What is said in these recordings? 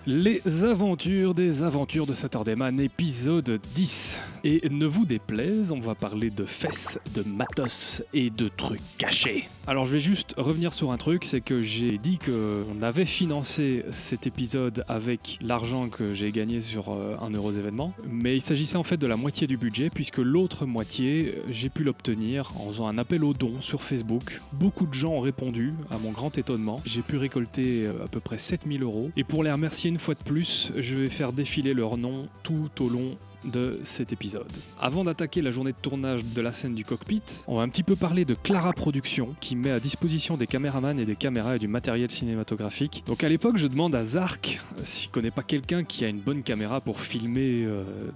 Les aventures de Saturday Man, épisode 10. Et ne vous déplaise, on va parler de fesses, de matos et de trucs cachés. Alors je vais juste revenir sur un truc, c'est que j'ai dit qu'on avait financé cet épisode avec l'argent que j'ai gagné sur 1€ événement, mais il s'agissait en fait de la moitié du budget, puisque l'autre moitié, j'ai pu l'obtenir en faisant un appel aux dons sur Facebook. Beaucoup de gens ont répondu, à mon grand étonnement. J'ai pu récolter à peu près 7000 €. Et pour les remercier une fois de plus, je vais faire défiler leurs noms tout au long de cet épisode. Avant d'attaquer la journée de tournage de la scène du cockpit, on va un petit peu parler de Clara Productions qui met à disposition des caméramans et des caméras et du matériel cinématographique. Donc à l'époque, je demande à Zark s'il connaît pas quelqu'un qui a une bonne caméra pour filmer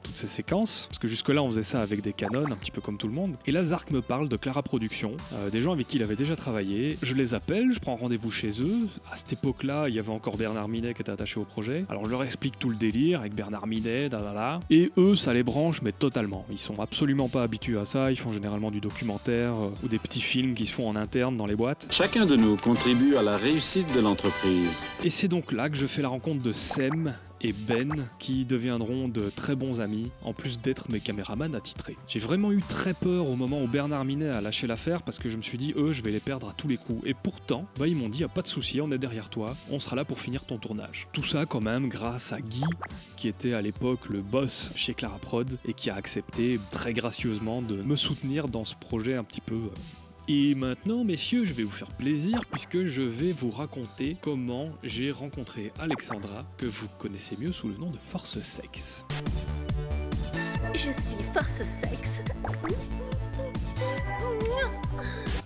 toutes ces séquences, parce que jusque-là on faisait ça avec des Canon, un petit peu comme tout le monde. Et là Zark me parle de Clara Productions, des gens avec qui il avait déjà travaillé. Je les appelle, je prends rendez-vous chez eux. À cette époque-là, il y avait encore Bernard Minet qui était attaché au projet. Alors je leur explique tout le délire avec Bernard Minet, et eux ça les branche, mais totalement. Ils sont absolument pas habitués à ça, ils font généralement du documentaire ou des petits films qui se font en interne dans les boîtes. Chacun de nous contribue à la réussite de l'entreprise. Et c'est donc là que je fais la rencontre de Sem et Ben, qui deviendront de très bons amis, en plus d'être mes caméramans attitrés. J'ai vraiment eu très peur au moment où Bernard Minet a lâché l'affaire, parce que je me suis dit, je vais les perdre à tous les coups. Et pourtant, ils m'ont dit, pas de souci, on est derrière toi, on sera là pour finir ton tournage. Tout ça quand même grâce à Guy, qui était à l'époque le boss chez Clara Prod, et qui a accepté très gracieusement de me soutenir dans ce projet un petit peu... Et maintenant, messieurs, je vais vous faire plaisir puisque je vais vous raconter comment j'ai rencontré Alexandra, que vous connaissez mieux sous le nom de Force Sex. Je suis Force Sex.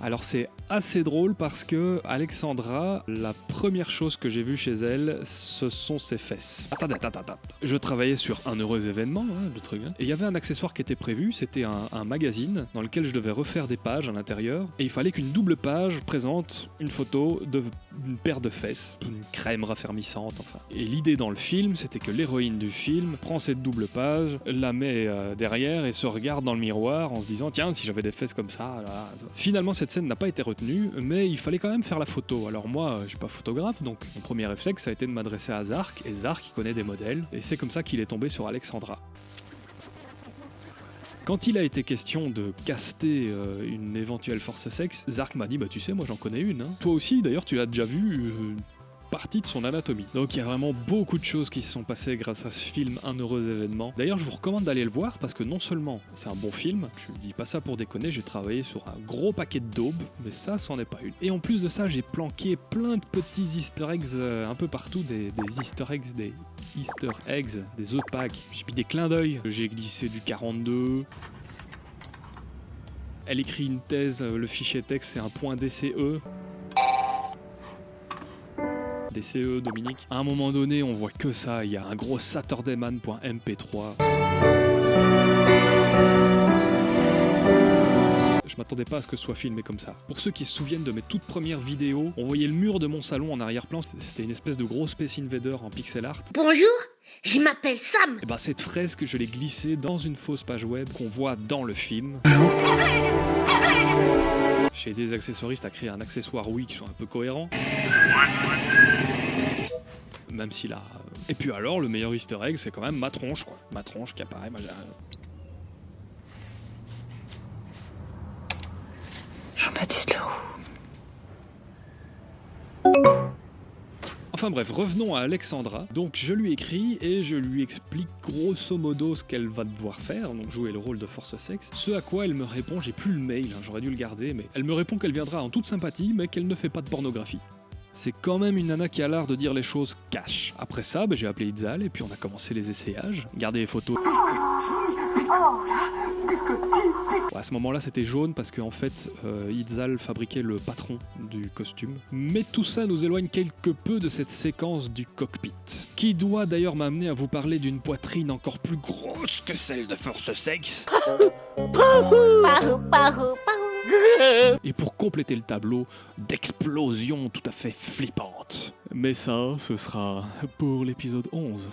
Alors c'est assez drôle parce que Alexandra, la première chose que j'ai vue chez elle, ce sont ses fesses. Attends. Je travaillais sur 1€ événement, le truc. Et il y avait un accessoire qui était prévu, c'était un magazine dans lequel je devais refaire des pages à l'intérieur. Et il fallait qu'une double page présente une photo d'une paire de fesses, une crème raffermissante, enfin. Et l'idée dans le film, c'était que l'héroïne du film prend cette double page, la met derrière et se regarde dans le miroir en se disant, tiens, si j'avais des fesses comme ça, là. Finalement, cette scène n'a pas été retenue, mais il fallait quand même faire la photo. Alors moi, je suis pas photographe, donc mon premier réflexe a été de m'adresser à Zark, et Zark il connaît des modèles, et c'est comme ça qu'il est tombé sur Alexandra. Quand il a été question de caster une éventuelle Force Sex, Zark m'a dit, tu sais, moi j'en connais une. Toi aussi, d'ailleurs, tu l'as déjà vu partie de son anatomie. Donc il y a vraiment beaucoup de choses qui se sont passées grâce à ce film 1€ événement. D'ailleurs je vous recommande d'aller le voir parce que non seulement c'est un bon film, je dis pas ça pour déconner, j'ai travaillé sur un gros paquet de daubes, mais ça c'en est pas une. Et en plus de ça j'ai planqué plein de petits easter eggs un peu partout, des easter eggs, des œufs de Pâques. J'ai mis des clins d'œil, j'ai glissé du 42. Elle écrit une thèse, le fichier texte c'est un .dce. Des CE, Dominique. À un moment donné, on voit que ça, il y a un gros SaturdayMan.mp3. Je m'attendais pas à ce que ce soit filmé comme ça. Pour ceux qui se souviennent de mes toutes premières vidéos, on voyait le mur de mon salon en arrière-plan, c'était une espèce de gros Space Invader en pixel art. Bonjour, je m'appelle Sam. Et cette fresque, je l'ai glissée dans une fausse page web qu'on voit dans le film. J'ai aidé les accessoiristes à créer un accessoire qui soit un peu cohérent. Même si là... Et puis alors, le meilleur easter egg, c'est quand même ma tronche, quoi. Ma tronche qui apparaît, Jean-Baptiste Leroux. Enfin bref, revenons à Alexandra. Donc je lui écris et je lui explique grosso modo ce qu'elle va devoir faire, donc jouer le rôle de Force Sex. Ce à quoi elle me répond, j'ai plus le mail, j'aurais dû le garder, mais elle me répond qu'elle viendra en toute sympathie, mais qu'elle ne fait pas de pornographie. C'est quand même une nana qui a l'art de dire les choses cash. Après ça, j'ai appelé Itzal et puis on a commencé les essayages. Regardez les photos. À ce moment-là, c'était jaune parce qu'en fait, Itzal fabriquait le patron du costume. Mais tout ça nous éloigne quelque peu de cette séquence du cockpit, qui doit d'ailleurs m'amener à vous parler d'une poitrine encore plus grosse que celle de Force Sex. Et pour compléter le tableau, d'explosions tout à fait flippantes. Mais ça, ce sera pour l'épisode 11.